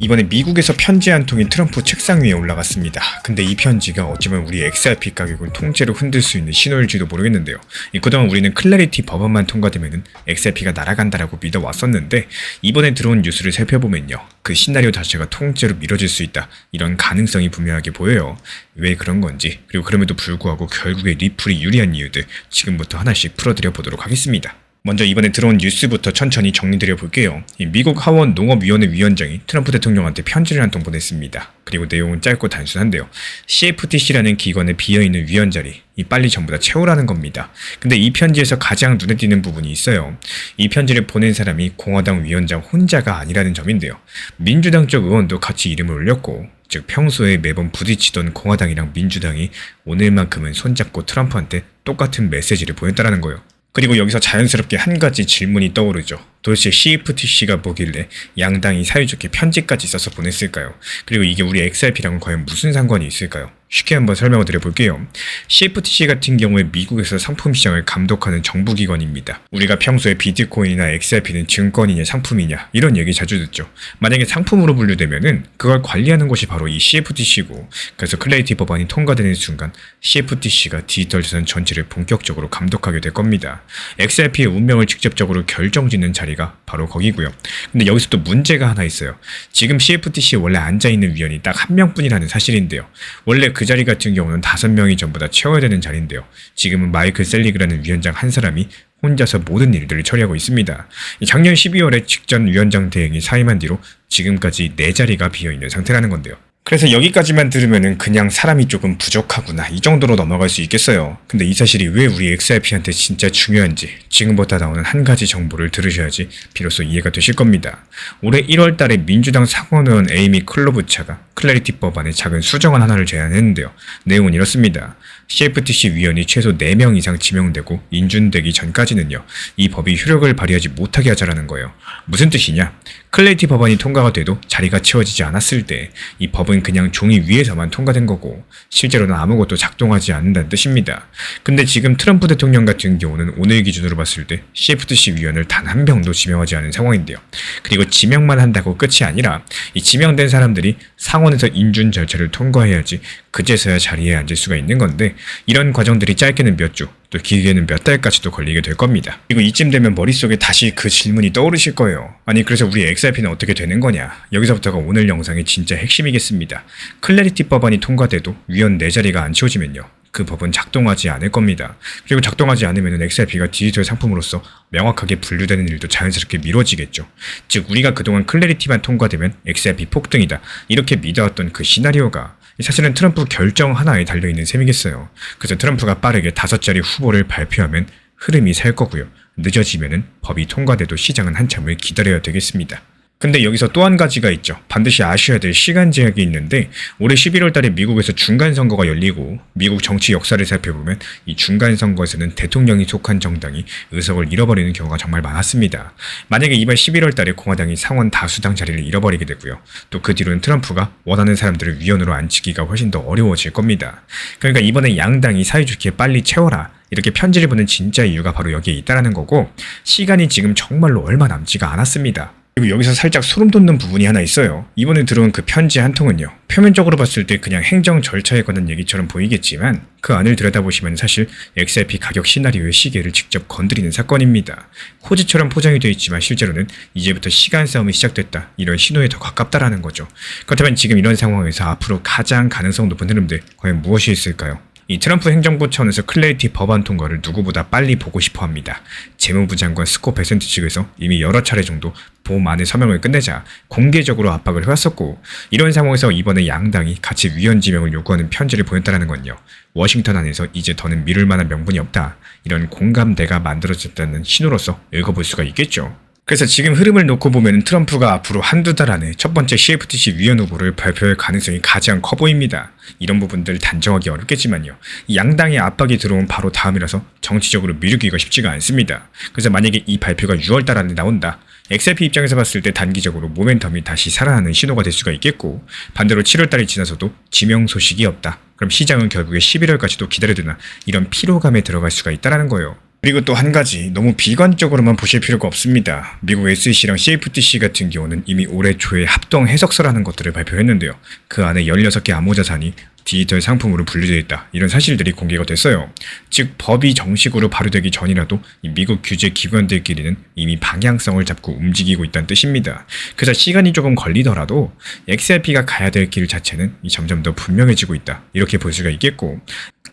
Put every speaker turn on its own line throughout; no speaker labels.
이번에 미국에서 편지 한 통이 트럼프 책상 위에 올라갔습니다. 근데 이 편지가 어쩌면 우리 XRP 가격을 통째로 흔들 수 있는 신호일지도 모르겠는데요. 그동안 우리는 클래리티 법안만 통과되면 XRP가 날아간다라고 믿어왔었는데 이번에 들어온 뉴스를 살펴보면요. 그 시나리오 자체가 통째로 미뤄질 수 있다. 이런 가능성이 분명하게 보여요. 왜 그런 건지, 그리고 그럼에도 불구하고 결국에 리플이 유리한 이유들 지금부터 하나씩 풀어드려 보도록 하겠습니다. 먼저 이번에 들어온 뉴스부터 천천히 정리드려 볼게요. 미국 하원 농업위원회 위원장이 트럼프 대통령한테 편지를 한 통 보냈습니다. 그리고 내용은 짧고 단순한데요. CFTC라는 기관에 비어있는 위원 자리, 빨리 전부 다 채우라는 겁니다. 근데 이 편지에서 가장 눈에 띄는 부분이 있어요. 이 편지를 보낸 사람이 공화당 위원장 혼자가 아니라는 점인데요. 민주당 쪽 의원도 같이 이름을 올렸고, 즉 평소에 매번 부딪히던 공화당이랑 민주당이 오늘만큼은 손잡고 트럼프한테 똑같은 메시지를 보냈다는 거예요. 그리고 여기서 자연스럽게 한 가지 질문이 떠오르죠. 도대체 CFTC가 뭐길래 양당이 사이좋게 편지까지 써서 보냈을까요? 그리고 이게 우리 XRP랑은 과연 무슨 상관이 있을까요? 쉽게 한번 설명을 드려볼게요. CFTC 같은 경우에 미국에서 상품 시장을 감독하는 정부기관입니다. 우리가 평소에 비트코인이나 XRP는 증권이냐 상품이냐 이런 얘기 자주 듣죠. 만약에 상품으로 분류되면은 그걸 관리하는 곳이 바로 이 CFTC고, 그래서 클래리티 법안이 통과되는 순간 CFTC가 디지털 자산 전체를 본격적으로 감독하게 될 겁니다. XRP의 운명을 직접적으로 결정짓는 자리가 바로 거기고요. 근데 여기서 또 문제가 하나 있어요. 지금 CFTC에 원래 앉아있는 위원이 딱 한 명뿐이라는 사실인데요. 원래 그 자리 같은 경우는 5명이 전부 다 채워야 되는 자리인데요. 지금은 마이클 셀리그라는 위원장 한 사람이 혼자서 모든 일들을 처리하고 있습니다. 작년 12월에 직전 위원장 대행이 사임한 뒤로 지금까지 4자리가 비어있는 상태라는 건데요. 그래서 여기까지만 들으면은 그냥 사람이 조금 부족하구나 이 정도로 넘어갈 수 있겠어요. 근데 이 사실이 왜 우리 XRP한테 진짜 중요한지 지금부터 나오는 한 가지 정보를 들으셔야지 비로소 이해가 되실 겁니다. 올해 1월 달에 민주당 상원의원 에이미 클로부차가 클래리티 법안에 작은 수정안 하나를 제안했는데요. 내용은 이렇습니다. CFTC 위원이 최소 4명 이상 지명되고 인준되기 전까지는요. 이 법이 효력을 발휘하지 못하게 하자라는 거예요. 무슨 뜻이냐? 클래리티 법안이 통과가 돼도 자리가 채워지지 않았을 때 이 법은 그냥 종이 위에서만 통과된 거고 실제로는 아무것도 작동하지 않는다는 뜻입니다. 근데 지금 트럼프 대통령 같은 경우는 오늘 기준으로 봤을 때 CFTC 위원을 단 한 명도 지명하지 않은 상황인데요. 그리고 지명만 한다고 끝이 아니라 이 지명된 사람들이 상원에서 인준 절차를 통과해야지 그제서야 자리에 앉을 수가 있는 건데 이런 과정들이 짧게는 몇 주, 또 길게는 몇 달까지도 걸리게 될 겁니다. 그리고 이쯤 되면 머릿속에 다시 그 질문이 떠오르실 거예요. 아니 그래서 우리 XRP는 어떻게 되는 거냐? 여기서부터가 오늘 영상의 진짜 핵심이겠습니다. 클래리티 법안이 통과돼도 위원 4자리가 안 채워지면요. 그 법은 작동하지 않을 겁니다. 그리고 작동하지 않으면 XRP가 디지털 상품으로서 명확하게 분류되는 일도 자연스럽게 미뤄지겠죠. 즉 우리가 그동안 클래리티만 통과되면 XRP 폭등이다 이렇게 믿어왔던 그 시나리오가 사실은 트럼프 결정 하나에 달려있는 셈이겠어요. 그래서 트럼프가 빠르게 5자리 후보를 발표하면 흐름이 살 거고요. 늦어지면은 법이 통과돼도 시장은 한참을 기다려야 되겠습니다. 근데 여기서 또 한 가지가 있죠. 반드시 아셔야 될 시간 제약이 있는데 올해 11월 달에 미국에서 중간선거가 열리고 미국 정치 역사를 살펴보면 이 중간선거에서는 대통령이 속한 정당이 의석을 잃어버리는 경우가 정말 많았습니다. 만약에 이번 11월 달에 공화당이 상원 다수당 자리를 잃어버리게 되고요. 또 그 뒤로는 트럼프가 원하는 사람들을 위원으로 앉히기가 훨씬 더 어려워질 겁니다. 그러니까 이번에 양당이 사이좋게 빨리 채워라. 이렇게 편지를 보낸 진짜 이유가 바로 여기에 있다는 거고 시간이 지금 정말로 얼마 남지가 않았습니다. 그리고 여기서 살짝 소름 돋는 부분이 하나 있어요. 이번에 들어온 그 편지 한 통은요. 표면적으로 봤을 때 그냥 행정 절차에 관한 얘기처럼 보이겠지만 그 안을 들여다보시면 사실 XRP 가격 시나리오의 시계를 직접 건드리는 사건입니다. 호지처럼 포장이 되어 있지만 실제로는 이제부터 시간 싸움이 시작됐다. 이런 신호에 더 가깝다라는 거죠. 그렇다면 지금 이런 상황에서 앞으로 가장 가능성 높은 흐름들 과연 무엇이 있을까요? 이 트럼프 행정부 차원에서 클래리티 법안 통과를 누구보다 빨리 보고 싶어 합니다. 재무부 장관 스콧 베센트 측에서 이미 여러 차례 정도 봄 안에 서명을 끝내자 공개적으로 압박을 해왔었고 이런 상황에서 이번에 양당이 같이 위원 지명을 요구하는 편지를 보냈다는 건요. 워싱턴 안에서 이제 더는 미룰 만한 명분이 없다. 이런 공감대가 만들어졌다는 신호로서 읽어볼 수가 있겠죠. 그래서 지금 흐름을 놓고 보면 트럼프가 앞으로 한두 달 안에 첫 번째 CFTC 위원 후보를 발표할 가능성이 가장 커 보입니다. 이런 부분들 단정하기 어렵겠지만요. 양당의 압박이 들어온 바로 다음이라서 정치적으로 미루기가 쉽지가 않습니다. 그래서 만약에 이 발표가 6월 달 안에 나온다. XRP 입장에서 봤을 때 단기적으로 모멘텀이 다시 살아나는 신호가 될 수가 있겠고 반대로 7월 달이 지나서도 지명 소식이 없다. 그럼 시장은 결국에 11월까지도 기다려야 되나 이런 피로감에 들어갈 수가 있다는 거예요. 그리고 또 한 가지 너무 비관적으로만 보실 필요가 없습니다. 미국 SEC랑 CFTC 같은 경우는 이미 올해 초에 합동 해석서라는 것들을 발표했는데요. 그 안에 16개 암호자산이 디지털 상품으로 분류되어 있다. 이런 사실들이 공개가 됐어요. 즉 법이 정식으로 발효되기 전이라도 이 미국 규제 기관들끼리는 이미 방향성을 잡고 움직이고 있다는 뜻입니다. 그래서 시간이 조금 걸리더라도 XRP가 가야 될 길 자체는 점점 더 분명해지고 있다. 이렇게 볼 수가 있겠고,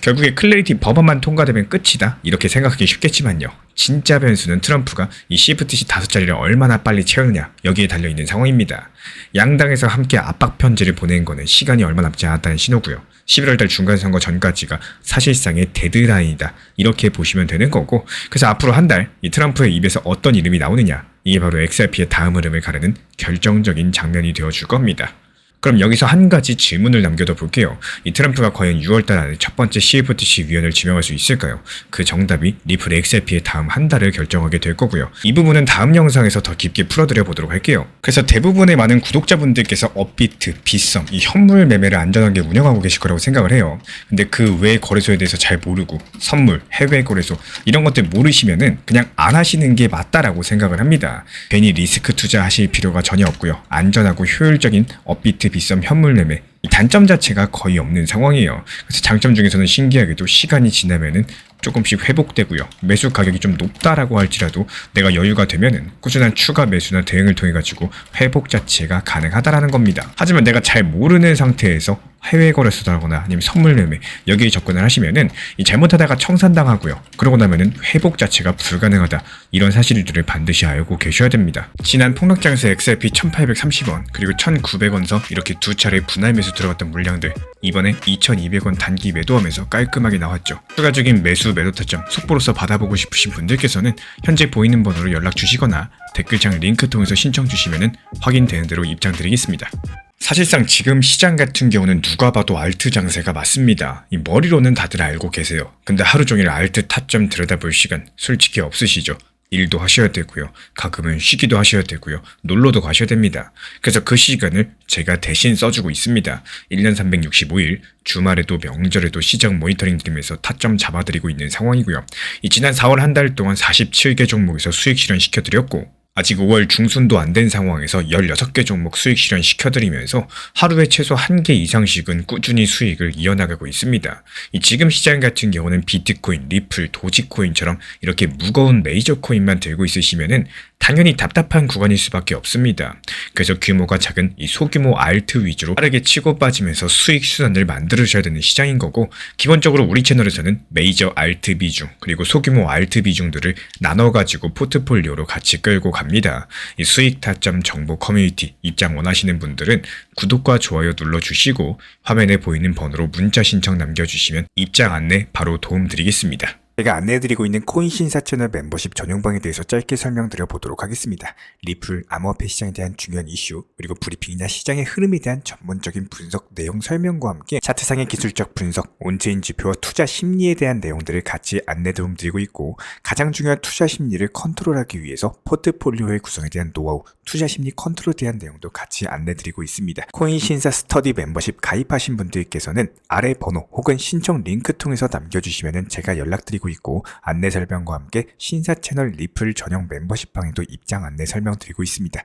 결국에 클래리티 법안만 통과되면 끝이다 이렇게 생각하기 쉽겠지만요. 진짜 변수는 트럼프가 이 CFTC 5자리를 얼마나 빨리 채우느냐 여기에 달려있는 상황입니다. 양당에서 함께 압박 편지를 보낸 거는 시간이 얼마 남지 않았다는 신호고요. 11월달 중간선거 전까지가 사실상의 데드라인이다 이렇게 보시면 되는 거고, 그래서 앞으로 한 달 이 트럼프의 입에서 어떤 이름이 나오느냐, 이게 바로 XRP의 다음 흐름을 가르는 결정적인 장면이 되어줄 겁니다. 그럼 여기서 한 가지 질문을 남겨둬 볼게요. 이 트럼프가 과연 6월달 안에 첫 번째 CFTC 위원을 지명할 수 있을까요? 그 정답이 리플 XRP의 다음 한 달을 결정하게 될 거고요. 이 부분은 다음 영상에서 더 깊게 풀어드려 보도록 할게요. 그래서 대부분의 많은 구독자분들께서 업비트, 빗썸, 이 현물 매매를 안전하게 운영하고 계실 거라고 생각을 해요. 근데 그 외 거래소에 대해서 잘 모르고 선물, 해외 거래소 이런 것들 모르시면은 그냥 안 하시는 게 맞다라고 생각을 합니다. 괜히 리스크 투자하실 필요가 전혀 없고요. 안전하고 효율적인 업비트, 빗썸, 현물 매매, 이 단점 자체가 거의 없는 상황이에요. 그래서 장점 중에서는 신기하게도 시간이 지나면은 조금씩 회복되고요. 매수 가격이 좀 높다라고 할지라도 내가 여유가 되면은 꾸준한 추가 매수나 대응을 통해 가지고 회복 자체가 가능하다라는 겁니다. 하지만 내가 잘 모르는 상태에서 해외 거래소다거나 아니면 선물 매매 여기에 접근을 하시면은 이 잘못하다가 청산당하고요. 그러고 나면은 회복 자체가 불가능하다. 이런 사실들을 반드시 알고 계셔야 됩니다. 지난 폭락장에서 XRP 1830원 그리고 1900원서 이렇게 두 차례 분할 매수 들어갔던 물량들, 이번에 2200원 단기 매도하면서 깔끔하게 나왔죠. 추가적인 매수 매도 타점 속보로서 받아보고 싶으신 분들께서는 현재 보이는 번호로 연락 주시거나 댓글창 링크 통해서 신청 주시면은 확인되는 대로 입장 드리겠습니다. 사실상 지금 시장 같은 경우는 누가 봐도 알트 장세가 맞습니다. 이 머리로는 다들 알고 계세요. 근데 하루 종일 알트 타점 들여다볼 시간 솔직히 없으시죠? 일도 하셔야 되고요. 가끔은 쉬기도 하셔야 되고요. 놀러도 가셔야 됩니다. 그래서 그 시간을 제가 대신 써주고 있습니다. 1년 365일 주말에도 명절에도 시장 모니터링 드리면서 타점 잡아드리고 있는 상황이고요. 이 지난 4월 한 달 동안 47개 종목에서 수익 실현 시켜드렸고, 아직 5월 중순도 안 된 상황에서 16개 종목 수익 실현 시켜드리면서 하루에 최소 1개 이상씩은 꾸준히 수익을 이어나가고 있습니다. 이 지금 시장 같은 경우는 비트코인, 리플, 도지코인처럼 이렇게 무거운 메이저 코인만 들고 있으시면은 당연히 답답한 구간일 수밖에 없습니다. 그래서 규모가 작은 이 소규모 알트 위주로 빠르게 치고 빠지면서 수익 수단을 만들으셔야 되는 시장인 거고, 기본적으로 우리 채널에서는 메이저 알트 비중 그리고 소규모 알트 비중들을 나눠가지고 포트폴리오로 같이 끌고 갑니다. 이 수익 타점 정보 커뮤니티 입장 원하시는 분들은 구독과 좋아요 눌러주시고 화면에 보이는 번호로 문자 신청 남겨주시면 입장 안내 바로 도움드리겠습니다. 제가 안내해드리고 있는 코인 신사 채널 멤버십 전용방에 대해서 짧게 설명드려 보도록 하겠습니다. 리플, 암호화폐 시장에 대한 중요한 이슈, 그리고 브리핑이나 시장의 흐름에 대한 전문적인 분석 내용 설명과 함께 차트상의 기술적 분석, 온체인 지표와 투자 심리에 대한 내용들을 같이 안내 도움드리고 있고, 가장 중요한 투자 심리를 컨트롤하기 위해서 포트폴리오의 구성에 대한 노하우, 투자 심리 컨트롤에 대한 내용도 같이 안내드리고 있습니다. 코인 신사 스터디 멤버십 가입하신 분들께서는 아래 번호 혹은 신청 링크 통해서 남겨주시면 제가 연락드리고 있고, 안내 설명과 함께 신사 채널 리플 전용 멤버십 방에도 입장 안내 설명드리고 있습니다.